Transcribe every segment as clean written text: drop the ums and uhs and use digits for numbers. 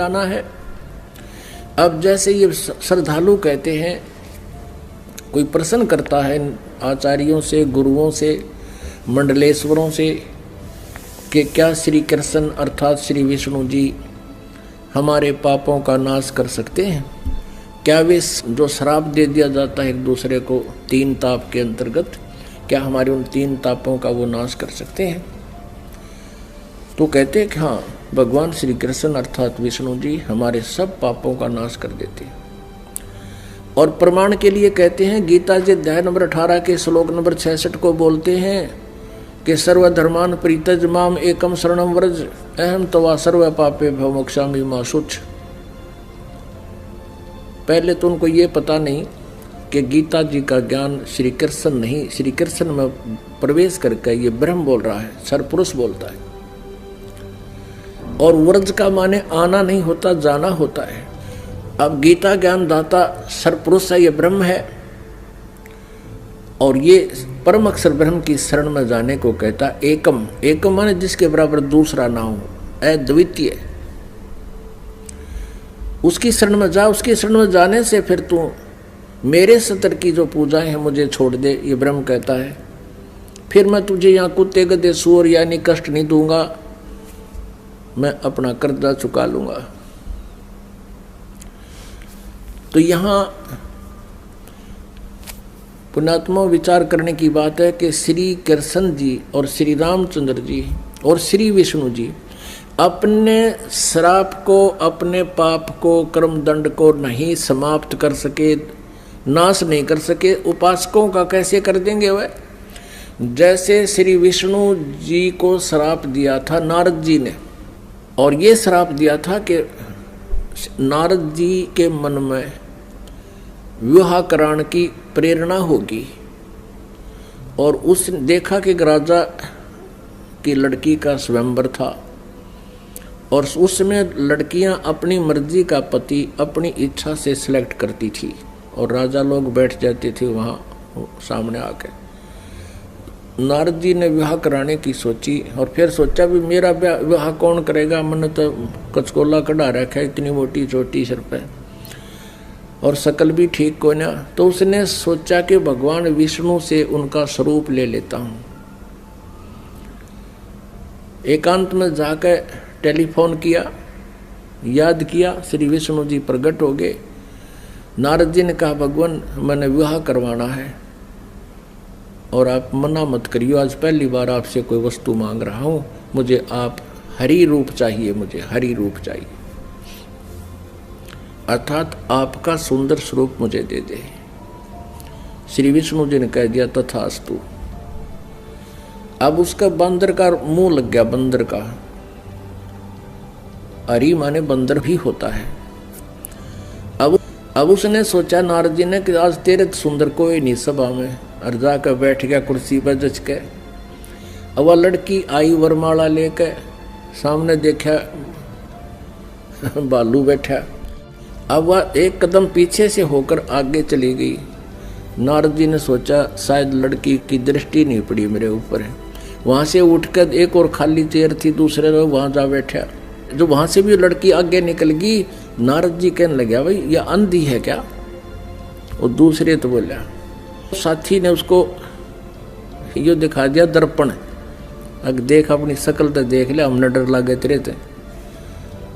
जाना है। अब जैसे ये श्रद्धालु कहते हैं, कोई प्रश्न करता है आचार्यों से, गुरुओं से, मंडलेश्वरों से कि क्या श्री कृष्ण अर्थात श्री विष्णु जी हमारे पापों का नाश कर सकते हैं? क्या वे जो श्राप दे दिया जाता है एक दूसरे को 3 ताप के अंतर्गत, क्या हमारे उन 3 तापों का वो नाश कर सकते हैं? तो कहते हैं कि हाँ, भगवान श्री कृष्ण अर्थात विष्णु जी हमारे सब पापों का नाश कर देते हैं। और प्रमाण के लिए कहते हैं, गीता जी अध्याय नंबर 18 के श्लोक नंबर 66 को बोलते हैं कि सर्वधर्मान परित्यज माम एकम शरणम व्रज अहम तवा सर्व पापे भव मोक्षामि मा शुच। पहले तो उनको ये पता नहीं कि गीता जी का ज्ञान श्री कृष्ण नहीं, श्री कृष्ण में प्रवेश करके ये ब्रह्म बोल रहा है, सरपुरुष बोलता है। और व्रज का माने आना नहीं होता, जाना होता है। अब गीता ज्ञान दाता सरपुरुष है, ये ब्रह्म है, और ये परम अक्षर ब्रह्म की शरण में जाने को कहता एकम। एकम माने जिसके बराबर दूसरा ना हो, अद्वितीय। उसकी शरण में जा, उसकी शरण में जाने से फिर तू मेरे सतर की जो पूजाएं हैं मुझे छोड़ दे, ये ब्रह्म कहता है। फिर मैं तुझे यहाँ कुत्ते गधे सूअर यानी कष्ट नहीं दूंगा, मैं अपना कर्जा चुका लूंगा। तो यहाँ पुण्यात्मा विचार करने की बात है कि श्री कृष्ण जी और श्री रामचंद्र जी और श्री विष्णु जी अपने श्राप को, अपने पाप को, कर्म दंड को नहीं समाप्त कर सके, नाश नहीं कर सके। उपासकों का कैसे कर देंगे वह? जैसे श्री विष्णु जी को श्राप दिया था नारद जी ने, और ये श्राप दिया था कि नारद जी के मन में विवाह कराने की प्रेरणा होगी, और उसने देखा कि राजा की लड़की का स्वयंवर था, और उसमें लड़कियां अपनी मर्जी का पति अपनी इच्छा से सिलेक्ट करती थी, और राजा लोग बैठ जाते थे वहाँ सामने आके। नारद जी ने विवाह कराने की सोची, और फिर सोचा भी मेरा विवाह कौन करेगा, मैंने तो कचकोला कढ़ा रखा है, इतनी मोटी चोटी सिर पे, और शकल भी ठीक को ना। तो उसने सोचा कि भगवान विष्णु से उनका स्वरूप ले लेता हूँ। एकांत में जाकर टेलीफोन किया, याद किया, श्री विष्णु जी प्रकट हो गए। नारद जी ने कहा, भगवान मैंने विवाह करवाना है और आप मना मत करियो, आज पहली बार आपसे कोई वस्तु मांग रहा हूँ, मुझे आप हरि रूप चाहिए, मुझे हरि रूप चाहिए, अर्थात आपका सुंदर स्वरूप मुझे दे दे। श्री विष्णु जी ने कह दिया तथास्तु। अब उसका बंदर का मुंह लग गया, बंदर का। हरि माने बंदर भी होता है। अब उसने सोचा नारद जी ने कि आज तेरे सुंदर कोई नहीं सभा में, और जाकर बैठ गया कुर्सी पर जच के। अब वह लड़की आई वरमाला लेकर, सामने देखा बालू बैठा। अब वह एक कदम पीछे से होकर आगे चली गई। नारद जी ने सोचा शायद लड़की की दृष्टि नहीं पड़ी मेरे ऊपर है। वहाँ से उठकर एक और खाली चेयर थी दूसरे लोग, वहाँ जा बैठा। जो वहाँ से भी लड़की आगे निकल गई, नारद जी कहने लगे भाई यह अंधी है क्या? और दूसरे तो बोला, साथी ने उसको यो दिखा दिया दर्पण, अगर देख अपनी शक्ल तो देख ले, हमने डर लगे तेरे थे।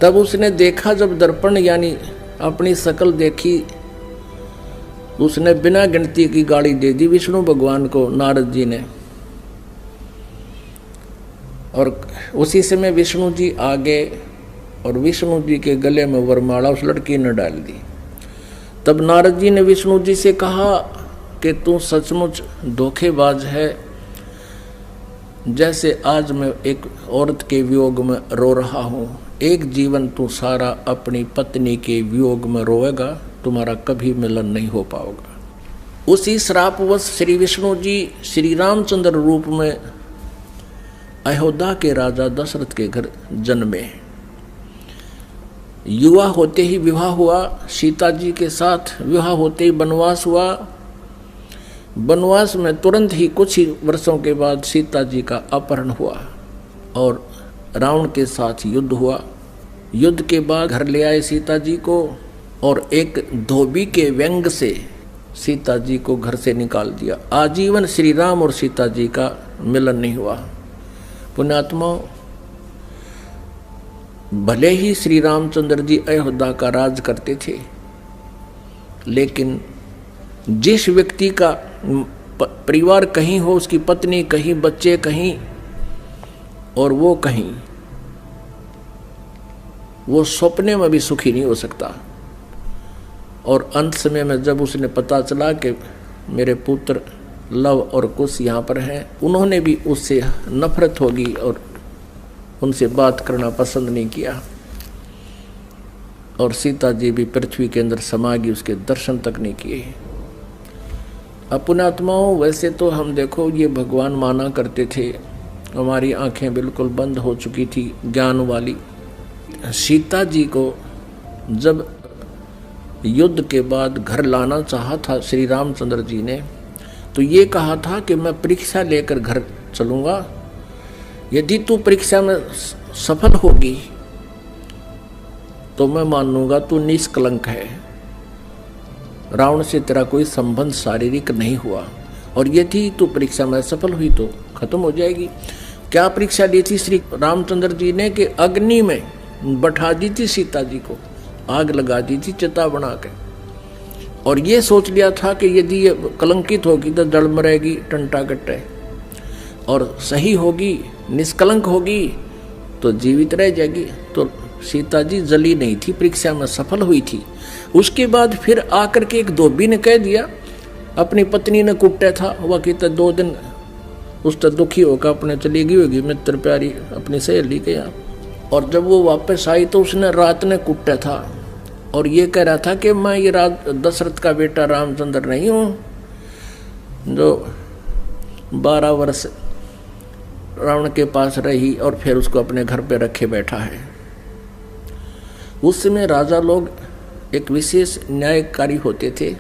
तब उसने देखा जब दर्पण यानी अपनी शक्ल देखी, उसने बिना गिनती की गाली दे दी विष्णु भगवान को, नारद जी ने। और उसी समय विष्णु जी आगे और विष्णु जी के गले में वरमाला उस लड़की ने डाल दी। तब नारद जी ने विष्णु जी से कहा कि तू सचमुच धोखेबाज है, जैसे आज मैं एक औरत के वियोग में रो रहा हूँ, एक जीवन तू सारा अपनी पत्नी के वियोग में रोएगा, तुम्हारा कभी मिलन नहीं हो पाओगा। उसी श्रापवश श्री विष्णु जी श्री रामचंद्र रूप में अयोध्या के राजा दशरथ के घर जन्मे। युवा होते ही विवाह हुआ, सीता जी के साथ विवाह होते ही वनवास हुआ। वनवास में तुरंत ही कुछ ही वर्षों के बाद सीता जी का अपहरण हुआ और रावण के साथ युद्ध हुआ, युद्ध के बाद घर ले आए सीता जी को, और एक धोबी के व्यंग से सीता जी को घर से निकाल दिया। आजीवन श्री राम और सीता जी का मिलन नहीं हुआ। पुण्यात्माओं, भले ही श्री रामचंद्र जी अयोध्या का राज करते थे, लेकिन जिस व्यक्ति का परिवार कहीं हो, उसकी पत्नी कहीं, बच्चे कहीं और वो कहीं, वो सपने में भी सुखी नहीं हो सकता। और अंत समय में जब उसने पता चला कि मेरे पुत्र लव और कुश यहाँ पर हैं, उन्होंने भी उससे नफरत होगी और उनसे बात करना पसंद नहीं किया, और सीता जी भी पृथ्वी के अंदर समा गई, उसके दर्शन तक नहीं किए। पुण्यात्माओं, वैसे तो हम देखो ये भगवान माना करते थे, हमारी आंखें बिल्कुल बंद हो चुकी थी ज्ञान वाली। सीता जी को जब युद्ध के बाद घर लाना चाहा था श्री रामचंद्र जी ने, तो ये कहा था कि मैं परीक्षा लेकर घर चलूँगा, यदि तू परीक्षा में सफल होगी तो मैं मान लूँगा तू निष्कलंक है, रावण से तेरा कोई संबंध शारीरिक नहीं हुआ, और यदि तू परीक्षा में सफल हुई तो खत्म हो जाएगी। क्या परीक्षा ली थी श्री रामचंद्र जी ने कि अग्नि में बैठा दी थी सीता जी को, आग लगा दी थी चिता बना के, और ये सोच लिया था कि यदि ये कलंकित होगी तो जड़ मरेगी टंटा कट्टे, और सही होगी निष्कलंक होगी तो जीवित रह जाएगी। तो सीता जी जली नहीं थी, परीक्षा में सफल हुई थी। उसके बाद फिर आकर के एक धोबी ने कह दिया, अपनी पत्नी ने कुटा था, वह कहता 2 दिन उस तक दुखी होकर अपने चली गई होगी मित्र प्यारी अपनी सहेली के यहाँ, और जब वो वापस आई तो उसने रात ने कुटा था, और ये कह रहा था कि मैं ये दशरथ का बेटा रामचंद्र नहीं हूँ जो 12 वर्ष रावण के पास रही और फिर उसको अपने घर पे रखे बैठा है। उस समय राजा लोग एक विशेष न्यायकारी होते थे,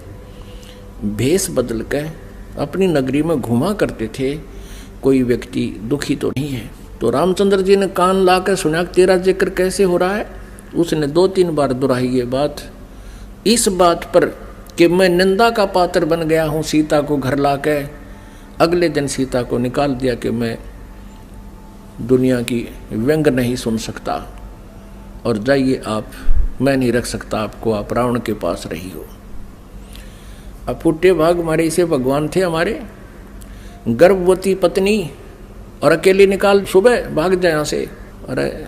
भेष बदल कर अपनी नगरी में घुमा करते थे, कोई व्यक्ति दुखी तो नहीं है। तो रामचंद्र जी ने कान ला कर सुना तेरा जिक्र कैसे हो रहा है। उसने 2-3 बार दोहराई ये बात, इस बात पर कि मैं निंदा का पात्र बन गया हूँ सीता को घर ला के। अगले दिन सीता को निकाल दिया कि मैं दुनिया की व्यंग नहीं सुन सकता, और जाइए आप, मैं नहीं रख सकता आपको, आप रावण के पास रही हो। अब फुटे भाग हमारे इसे भगवान थे हमारे, गर्भवती पत्नी और अकेली निकाल सुबह भाग जाए यहाँ से, अरे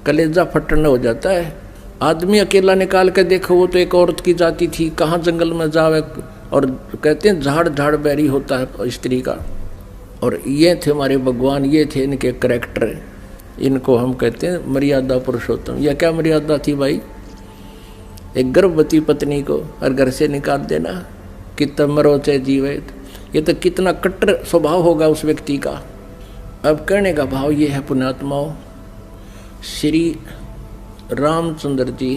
कलेजा फटने हो जाता है। आदमी अकेला निकाल के देखो, वो तो एक औरत की जाति थी, कहाँ जंगल में जावे, और कहते हैं झाड़ झाड़ बैरी होता है स्त्री का। और ये थे हमारे भगवान, ये थे इनके करैक्टर, इनको हम कहते हैं मर्यादा पुरुषोत्तम। यह क्या मर्यादा थी भाई, एक गर्भवती पत्नी को और घर से निकाल देना, कितना मरो चाहे जीवे, ये तो कितना कट्टर स्वभाव होगा उस व्यक्ति का। अब कहने का भाव ये है पुण्यात्माओं, श्री रामचंद्र जी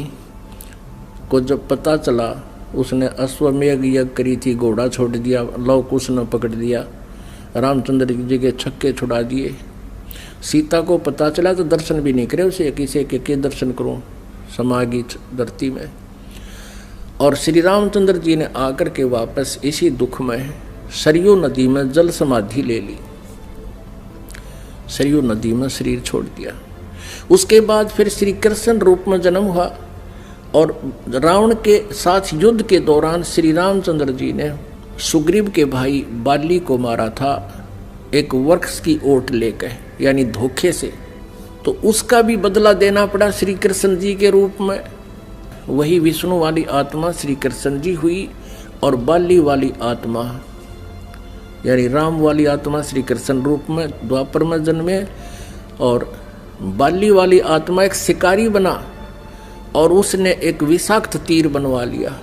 को जब पता चला, उसने अश्वमेघ यज्ञ करी थी, घोड़ा छोड़ दिया, लव कुश ने पकड़ दिया, रामचंद्र जी के छक्के छुड़ा दिए। सीता को पता चला तो दर्शन भी नहीं करे, उसे किसी के दर्शन करूं समागी धरती में। और श्री रामचंद्र जी ने आकर के वापस इसी दुख में सरयू नदी में जल समाधि ले ली, सरयू नदी में शरीर छोड़ दिया। उसके बाद फिर श्री कृष्ण रूप में जन्म हुआ, और रावण के साथ युद्ध के दौरान श्री रामचंद्र जी ने सुग्रीव के भाई बाली को मारा था, एक वृक्ष की ओट लेकर, यानी धोखे से। तो उसका भी बदला देना पड़ा श्री कृष्ण जी के रूप में। वही विष्णु वाली आत्मा श्री कृष्ण जी हुई, और बाली वाली आत्मा यानी राम वाली आत्मा श्री कृष्ण रूप में द्वापर में जन्मे, और बाली वाली आत्मा एक शिकारी बना, और उसने एक विषाक्त तीर बनवा लिया,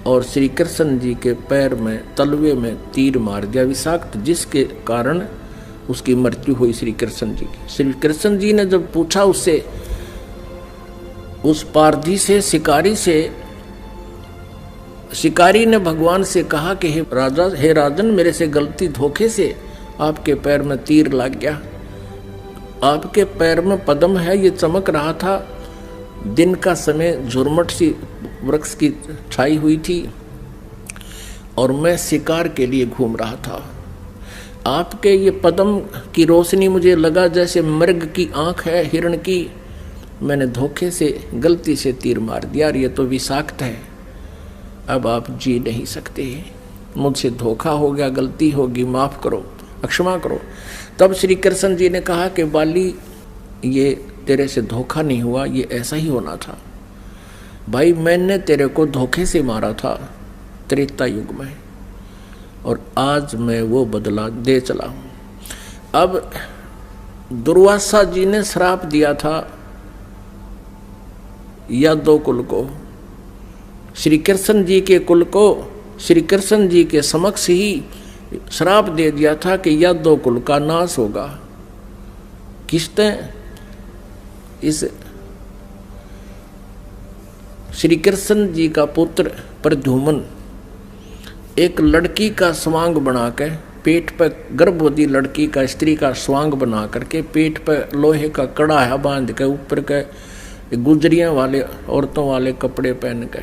और श्री कृष्ण जी के पैर में तलवे में तीर मार दिया विषाक्त, जिसके कारण उसकी मृत्यु हुई श्री कृष्ण जी की। श्री कृष्ण जी ने जब पूछा उससे, उस पारधी से, शिकारी से, शिकारी ने भगवान से कहा कि हे राजा, हे राजन, मेरे से गलती धोखे से आपके पैर में तीर लग गया, आपके पैर में पद्म है, ये चमक रहा था। दिन का समय, झुरमट सी वृक्ष की छाई हुई थी और मैं शिकार के लिए घूम रहा था। आपके ये पद्म की रोशनी मुझे लगा जैसे मृग की आंख है हिरण की। मैंने धोखे से, गलती से तीर मार दिया और ये तो विषाक्त है, अब आप जी नहीं सकते, मुझसे धोखा हो गया, गलती होगी, माफ करो, क्षमा करो। तब श्री कृष्ण जी ने कहा कि बाली, ये तेरे से धोखा नहीं हुआ, ये ऐसा ही होना था। भाई मैंने तेरे को धोखे से मारा था त्रेता युग में, और आज मैं वो बदला दे चला हूं। अब दुर्वासा जी ने श्राप दिया था यादव कुल को, श्री कृष्ण जी के कुल को श्री कृष्ण जी के समक्ष ही श्राप दे दिया था कि यादव कुल का नाश होगा। किसने? इस श्री कृष्ण जी का पुत्र प्रद्युम्न एक लड़की का स्वांग बना के, पेट पर गर्भवती लड़की का, स्त्री का स्वांग बना करके पेट पर लोहे का कड़ा है बांध के, ऊपर के गुजरियां वाले औरतों वाले कपड़े पहन के,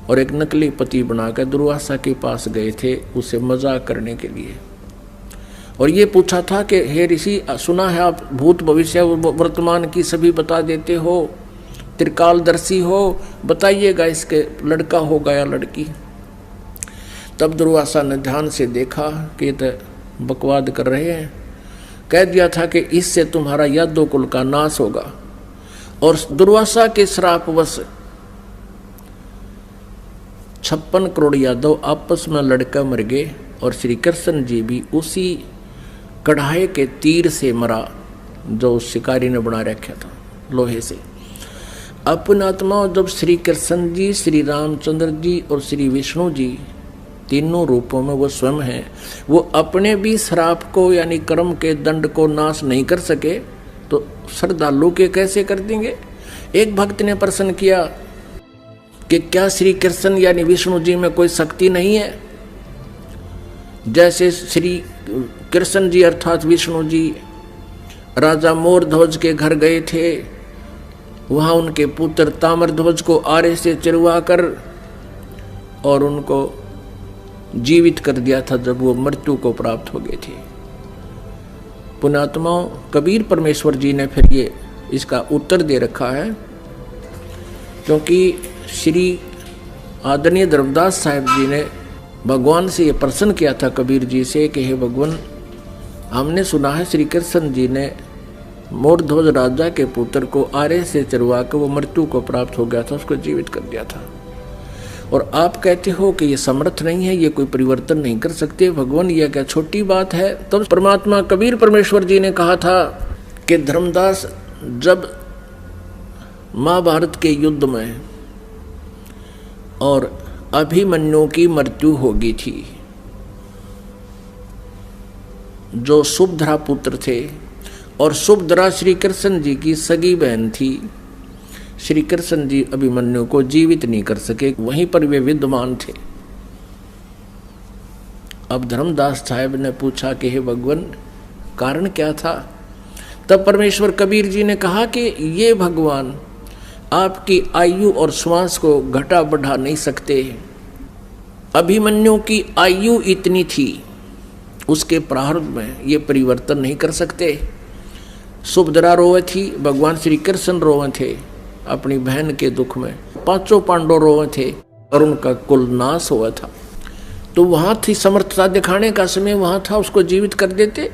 और एक नकली पति बना कर दुर्वासा के पास गए थे उसे मजाक करने के लिए। और ये पूछा था कि हे ऋषि, सुना है आप भूत भविष्य वर्तमान की सभी बता देते हो, त्रिकालदर्शी हो, बताइएगा इसके लड़का होगा या लड़की। तब दुर्वासा ने ध्यान से देखा कि तो बकवाद कर रहे हैं। कह दिया था कि इससे तुम्हारा यादव कुल का नाश होगा। और दुर्वासा के श्रापवश 56 करोड़ यादव आपस में लड़कर मर गए, और श्री कृष्ण जी भी उसी कढ़ाई के तीर से मरा जो शिकारी ने बना रखा था लोहे से। अपने आत्मा जब श्री कृष्ण जी, श्री रामचंद्र जी और श्री विष्णु जी तीनों रूपों में वो स्वयं हैं, वो अपने भी श्राप को यानी कर्म के दंड को नाश नहीं कर सके तो श्रद्धालु के कैसे कर देंगे। एक भक्त ने प्रश्न किया कि क्या श्री कृष्ण यानी विष्णु जी में कोई शक्ति नहीं है? जैसे श्री कृष्ण जी अर्थात विष्णु जी राजा मोरध्वज के घर गए थे, वहां उनके पुत्र ताम्रध्वज को आरे से चिरवा कर और उनको जीवित कर दिया था जब वो मृत्यु को प्राप्त हो गए थे। पुण्यात्मा कबीर परमेश्वर जी ने फिर ये इसका उत्तर दे रखा है, क्योंकि श्री आदरणीय धर्मदास साहिब जी ने भगवान से ये प्रश्न किया था कबीर जी से कि हे भगवान, हमने सुना है श्री कृष्ण जी ने मोरध्वज राजा के पुत्र को आरे से चरवा कर वो मृत्यु को प्राप्त हो गया था, उसको जीवित कर दिया था, और आप कहते हो कि ये समर्थ नहीं है, ये कोई परिवर्तन नहीं कर सकते। भगवान यह क्या छोटी बात है? तब परमात्मा कबीर परमेश्वर जी ने कहा था कि धर्मदास, जब महाभारत के युद्ध में और अभिमन्यु की मृत्यु होगी थी, जो सुभद्रा पुत्र थे, और सुभद्रा श्री कृष्ण जी की सगी बहन थी, श्री कृष्ण जी अभिमन्यु को जीवित नहीं कर सके, वहीं पर वे विद्यमान थे। अब धर्मदास साहब ने पूछा कि हे भगवान, कारण क्या था? तब परमेश्वर कबीर जी ने कहा कि ये भगवान आपकी आयु और श्वास को घटा बढ़ा नहीं सकते। अभिमन्यु की आयु इतनी थी, उसके प्रारब्ध में ये परिवर्तन नहीं कर सकते। सुभद्रा रोवे थी, भगवान श्री कृष्ण रोवे थे अपनी बहन के दुख में, पांचों पांडव रोवे थे और उनका कुल नाश हुआ था। तो वहां थी समर्थता दिखाने का समय, वहां था, उसको जीवित कर देते।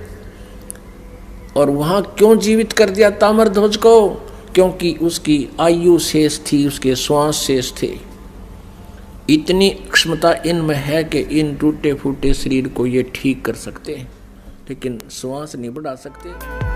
और वहां क्यों जीवित कर दिया ताम्रध्वज को? क्योंकि उसकी आयु शेष थी, उसके श्वास शेष थे। इतनी क्षमता इनमें है कि इन टूटे फूटे शरीर को ये ठीक कर सकते हैं, लेकिन श्वास नहीं बढ़ा सकते।